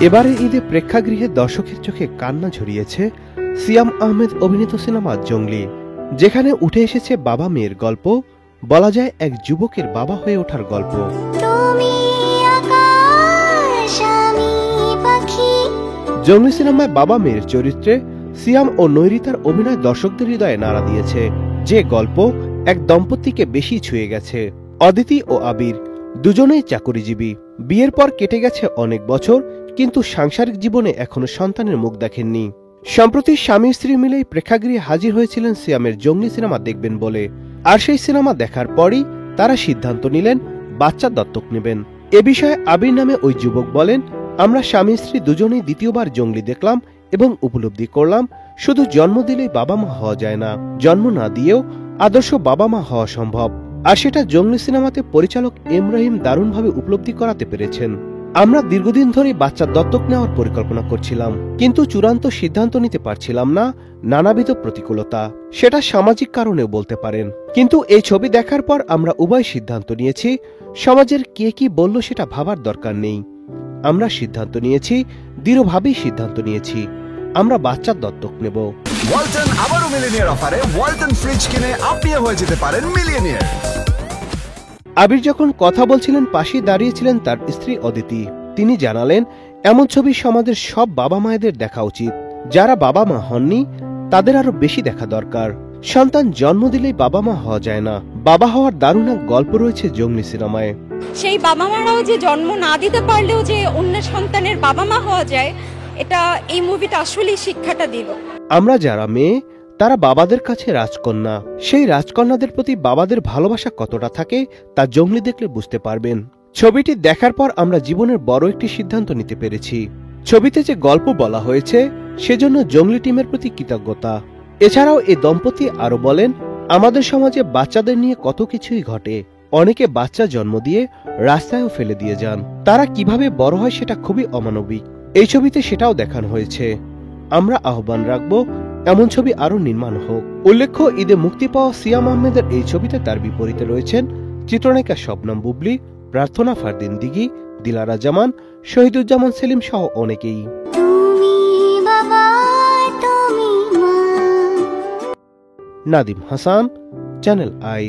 এবারে ঈদে প্রেক্ষাগৃহে দর্শকের চোখে কান্না ঝরিয়েছে সিয়াম আহমেদ অভিনীত সিনেমা জঙ্গলি, যেখানে উঠে এসেছে বাবা মেয়ের গল্প, বলা যায় এক যুবকের বাবা হয়ে ওঠার গল্প। জঙ্গলি সিনেমায় বাবা মেয়ের চরিত্রে সিয়াম ও নৈরিতার অভিনয় দর্শকদের হৃদয়ে নাড়া দিয়েছে। যে গল্প এক দম্পতিকে বেশি ছুঁয়ে গেছে। অদিতি ও আবির দুজনেই চাকুরিজীবী, বিয়ের পর কেটে গেছে অনেক বছর, কিন্তু সাংসারিক জীবনে এখনো সন্তানের মুখ দেখেননি। সম্প্রতি স্বামী স্ত্রী মিলেই প্রেক্ষাগৃহে হাজির হয়েছিলেন সিয়ামের জঙ্গলি সিনেমা দেখবেন বলে। আর সেই সিনেমা দেখার পরই তারা সিদ্ধান্ত নিলেন বাচ্চা দত্তক নেবেন। এ বিষয়ে আবির নামে ওই যুবক বলেন, আমরা স্বামী স্ত্রী দুজনেই দ্বিতীয়বার জঙ্গলি দেখলাম এবং উপলব্ধি করলাম শুধু জন্ম দিলেই বাবা মা হওয়া যায় না, জন্ম না দিয়েও আদর্শ বাবা মা হওয়া সম্ভব। আর সেটা জঙ্গলি সিনেমাতে পরিচালক এম রহিম দারুণভাবে উপলব্ধি করাতে পেরেছেন। আমরা দীর্ঘদিন ধরে বাচ্চা দত্তক নেওয়ার পরিকল্পনা করছিলাম, কিন্তু চূড়ান্ত সিদ্ধান্ত নিতে পারছিলাম না, নানাবিধ প্রতিকূলতা, সেটা সামাজিক কারণেও বলতে পারেন। কিন্তু এই ছবি দেখার পর আমরা উভয় সিদ্ধান্ত নিয়েছি, সমাজের কে কি বলল সেটা ভাবার দরকার নেই। আমরা সিদ্ধান্ত নিয়েছি, দৃঢ়ভাবেই সিদ্ধান্ত নিয়েছি, আমরা বাচ্চা দত্তক নেব। ওয়ালটন আবারও মিলিয়নিয়ার অফারে ওয়ালটন ফ্রিজ কিনে আপনিও হয়ে যেতে পারেন মিলিয়নিয়ার। আবির যখন কথা বলছিলেন, পাশে দাঁড়িয়েছিলেন তার স্ত্রী অদিতি। তিনি জানালেন, এমন ছবি সমাজের সব বাবা মায়েদের দেখা উচিত। যারা বাবা মা হননি তাদের আরো বেশি দেখা দরকার। সন্তান জন্ম দিলেই বাবা মা হওয়া যায় না, বাবা হওয়ার দারুণ এক গল্প রয়েছে জঙ্গলি সিনেমায়। সেই বাবা মারাও যে জন্ম না দিতে পারলেও যে অন্য সন্তানের বাবা মা হওয়া যায়, এটা এই মুভিটা আসলেই শিক্ষাটা দিল। আমরা যারা মেয়ে, তারা বাবাদের কাছে রাজকন্যা। সেই রাজকন্যাদের প্রতি বাবাদের ভালোবাসা কতটা থাকে তা জঙ্গলি দেখলে বুঝতে পারবেন। ছবিটি দেখার পর আমরা জীবনের বড় একটি সিদ্ধান্ত নিতে পেরেছি। ছবিতে যে গল্প বলা হয়েছে সেজন্য জঙ্গলি টিমের প্রতি কৃতজ্ঞতা। এছাড়াও এই দম্পতি আরো বলেন, আমাদের সমাজে বাচ্চাদের নিয়ে কত কিছুই ঘটে। অনেকে বাচ্চা জন্ম দিয়ে রাস্তায়ও ফেলে দিয়ে যান। তারা কিভাবে বড় হয় সেটা খুবই অমানবিক। এই ছবিতে সেটাও দেখানো হয়েছে। আমরা আহ্বান রাখবো এমন ছবি আরো নির্মাণ হোক। উল্লেখ্য, ঈদে মুক্তি পাওয়া সিয়াম আহমেদের এই ছবিতে তার বিপরীতে রয়েছেন চিত্রনায়িকা শবনম বুবলি, প্রার্থনা ফারদিন দিঘি, দিলারা জামান, শহীদুজ্জামান সেলিম সহ অনেকেই। নাদিম হাসান, চ্যানেল আই।